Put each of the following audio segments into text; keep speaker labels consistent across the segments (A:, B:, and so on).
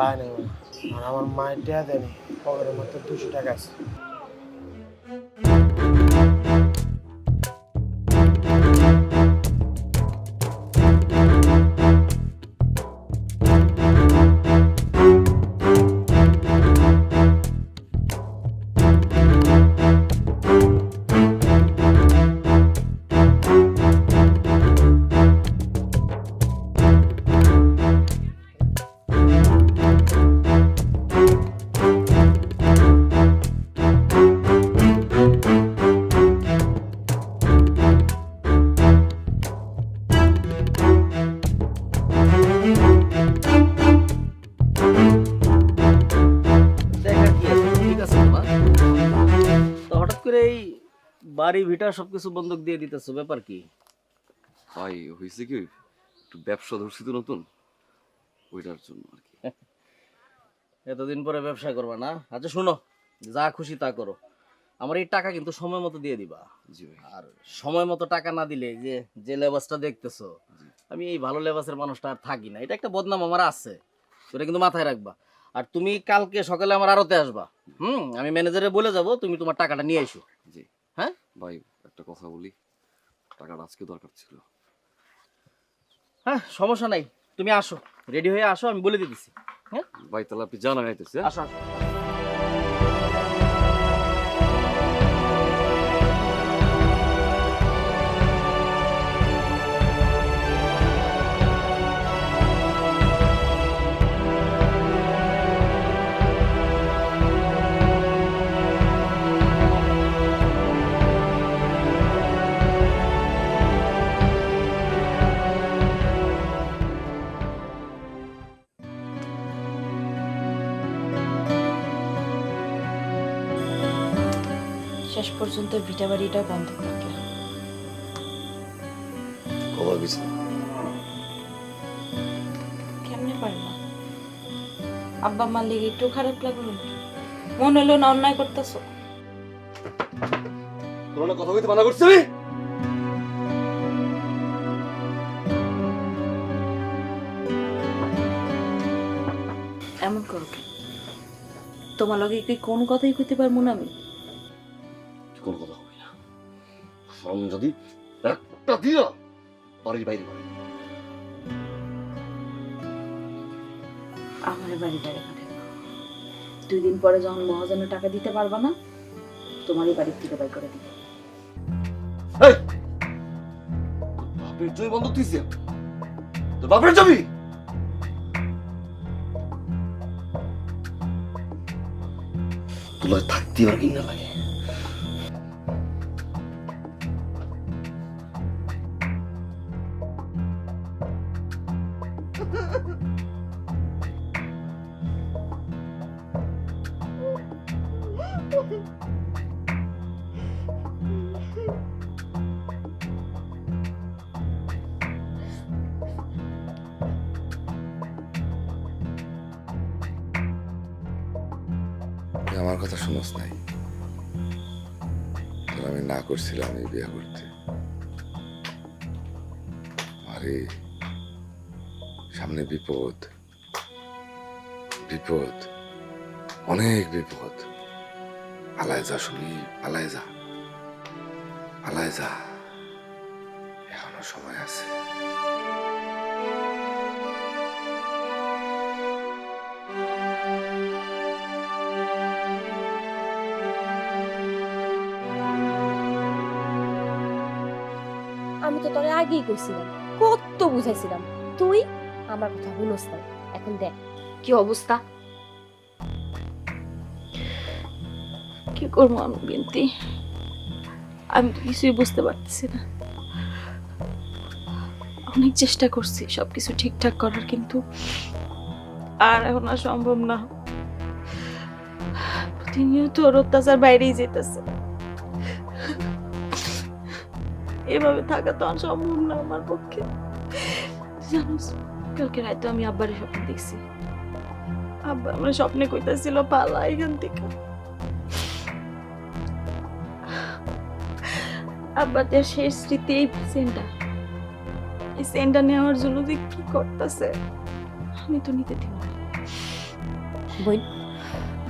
A: যায় নাই মানে। আর আমার মায়ের টিয়া দেয়নি, পকেটের মধ্যে 200 টাকা আছে।
B: দেখা কি আছে, ঠিক আছে তো না? তো হঠাৎ করে এই বাড়ি ভিটা সবকিছু বন্ধক দিয়ে দিতেছো, ব্যাপার কি?
C: ভাই হয়েছে কি, একটু ব্যবসা ধরছি তো নতুন, ওইটার জন্য আর কি।
B: এতদিন পরে ব্যবসা করবা না? আচ্ছা শোনো, যা খুশি তা করো, আমার এই টাকা কিন্তু সময় মতো দিয়ে দিবা।
C: জি ভাই।
B: আর সময় মতো টাকা না দিলে যে যে লেবাসটা দেখতেছো, আমি এই ভালো লেবাসের মানুষটা আর থাকি না, এটা একটা বদনাম আমার আছে, সেটা কিন্তু মাথায় রাখবা। আর তুমি কালকে সকালে আমার আড়তে আসবা, আমি ম্যানেজারে বলে যাব তুমি তোমার টাকাটা নিয়ে এসো।
C: জি
B: হ্যাঁ
C: ভাই, একটা কথা বলি, টাকাটা আজকে দরকার ছিল।
B: হ্যাঁ, সমস্যা নাই, তুমি আসো, রেডি হয়ে আসো, আমি বলে দিতেছি। হ্যাঁ,
C: ভাই তাহলে আপনি জানা আইতেছে।
B: আসো আসো।
D: শেষ পর্যন্ত ভিটা বাড়িটা বন্ধ রাখলাম।
C: কবার গেছে?
D: কেমনে পারলাম? আব্বা মার লেগে একটু খারাপ লাগলো না? মনে হলো না অন্যায় করতেছো?
C: তোর না কথা বলতে মানা করছি আমি?
D: এমন করো কেন? তোমার লগে কি কোন কথাই কইতে পারবো না আমি?
C: কোনো কথা হবে না। আমি যদি একটা দিয়া বাড়ির বাইরে করে।
D: আমার বাড়িটা রেখে দেবো। 2 দিন পরে যখন মহাজনের টাকা দিতে পারবা না, তোমারই বাড়ির থেকে বাই করে দিব।
C: এই বাপের জমি বন্ধ দিয়েছি, তোর বাপের জমি। তোলা থাকতে আর কিনা লাগে।
E: আমার কথা শুনোস নাই? তোর আমি না করছিলাম এই বিয়ে করতে। আরে সামনে বিপদ, বিপদ, অনেক বিপদ। পালায় যা শুনি, পালায় যা, পালায় যা, এখনো সময় আছে।
F: আমি তো তোরে আগেই কইছিলাম, কত বুঝাইছিলাম, তুই আমার কথা শুনস না। এখন দেখ কি অবস্থা।
D: কি করবো আমি বিনতি? আমি তো কিছুই বুঝতে পারতেছি না। অনেক চেষ্টা করছি সবকিছু ঠিকঠাক করার, কিন্তু আর এখন আর সম্ভব না। প্রতিনিয়ত ওর অত্যাচার বাইরেই যেতেছে। এভাবে থাকা তো আর সম্ভব না আমার পক্ষে। জানোস, কালকে রাতে আমি আব্বারে স্বপ্ন দেখছি। আব্বা আমার স্বপ্নে কইতাছিল পালা এখান থেকে। আব্বার যে শেষ স্মৃতি এই সেন্টটা, এই সেন্টটা নেওয়ার জন্য যে কি করতেছে আমি তো নিতে দিব না।
F: বোন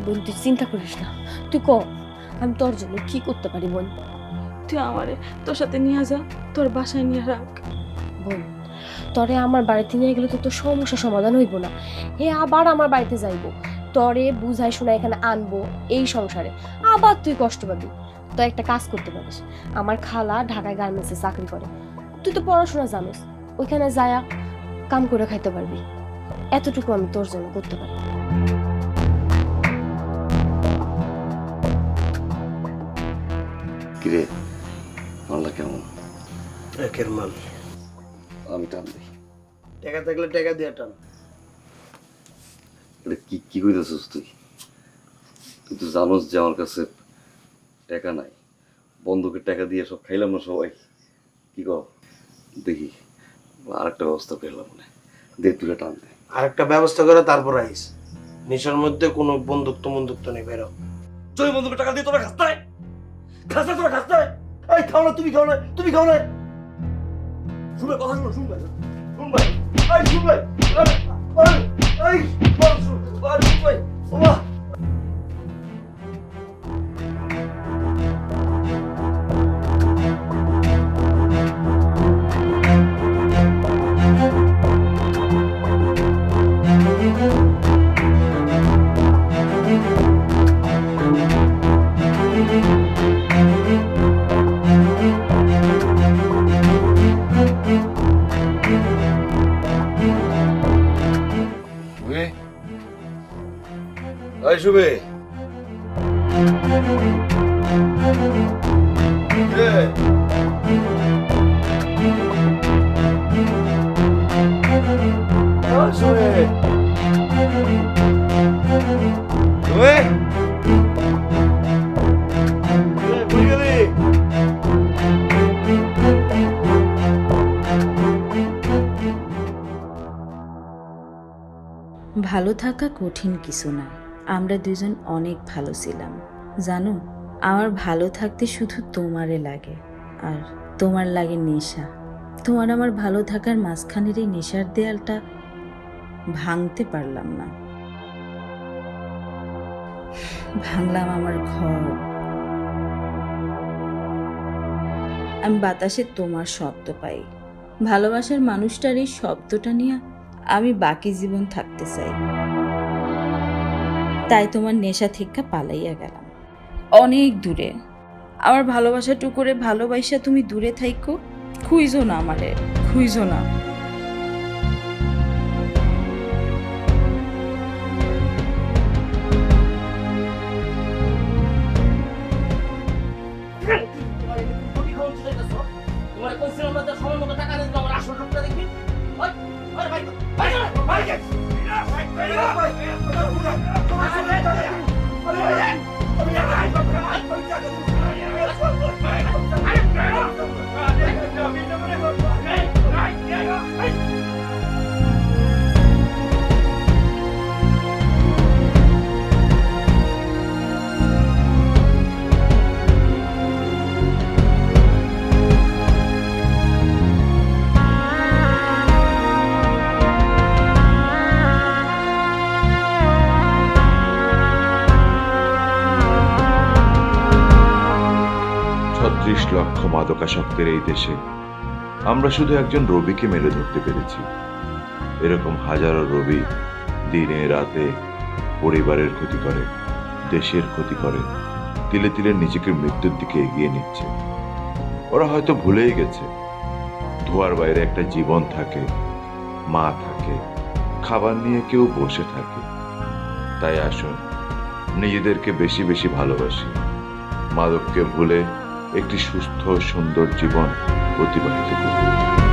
F: বোন তুই চিন্তা করিস না, তুই ক আমি তোর জন্য কি করতে পারি বোন।
D: তুই আমারে তোর সাথে নিয়ে যা, তোর বাসায় নিয়ে রাখ।
F: বোন তরে আমার বাড়িতে নিয়ে গেলে তো তোর সমস্যা সমাধান হইব না, হে আবার আমার বাড়িতে যাইব, তরে বুঝাই শোনা এখানে আনবো এই সংসারে, আবার তুই কষ্ট পাবি। তো একটা কাজ করতে পারিস, আমার খালা ঢাকায় গার্মেন্টসে চাকরি করে, তুই তো পড়াশোনা জানোস, ওইখানে যায়া কাম করে খাইতে পারবি। এতটুকু আমি তোর জন্য করতে পারি।
C: কিরে মালটা কেমন?
A: একের মাল।
C: আমি টান দিই।
A: টাকা থাকলে টাকা দিয়ে টান।
C: এটা কি কি কইতেছিস তুই? তুই তো জানোস যে আমার কাছে টাকা নাই, বন্ধুকে টাকা দিয়ে সব খাইলাম না সবাই। কি কর দেখি আরেকটা ব্যবস্থা করলাম না, দে তুলে টান দে।
A: আরেকটা ব্যবস্থা করে তারপর আইস। নিশার মধ্যে কোনো বন্ধুত্ব নেই, বেরো।
C: তুই বন্ধুকে টাকা দিয়ে তোরা খাস নাই, খাস না তোরা খাস নাই। এই খাও না, তুমি খাও না, তুমি খাও না। শুনবে কথা শুনো, শুনবে শুনবে এই শুনবে এই শুনবে ওমা।
E: এই শুভে
G: ভালো থাকা কঠিন কিছু না, আমরা দুজন অনেক ভালো ছিলাম জানো। আমার ভালো থাকতে শুধু তোমারে লাগে, আর তোমার লাগে নেশা। তোমার আমার ভালো থাকার মাঝখানের এই নেশার দেয়ালটা ভাঙতে পারলাম না। ভাঙলাম আমার ঘর। আমি বাতাসে তোমার শব্দ পাই, ভালোবাসার মানুষটার এই শব্দটা নিয়ে আমি বাকি জীবন থাকতে চাই। তাই তোমার নেশা থেকে পালাইয়া গেলাম অনেক দূরে। আমার ভালোবাসা টুকুরে ভালোবাসা তুমি দূরে থাইকো, খুইজো না আমারে, খুইজো না।
H: লক্ষ মাদকাসক্তের এই দেশে আমরা শুধু একজন রবিকে মেরে ধরতে পেরেছি। এরকম হাজারো রবি দিনে রাতে পরিবারের ক্ষতি করে, দেশের ক্ষতি করে, তিলে তিলে নিজেকে মৃত্যুর দিকে এগিয়ে নিচ্ছে। ওরা হয়তো ভুলেই গেছে ধোয়ার বাইরে একটা জীবন থাকে, মা থাকে, খাবার নিয়ে কেউ বসে থাকে। তাই আসুন নিজেদেরকে বেশি বেশি ভালোবাসি, মাদককে ভুলে একটি সুস্থ সুন্দর জীবন অতিবাহিত করুন।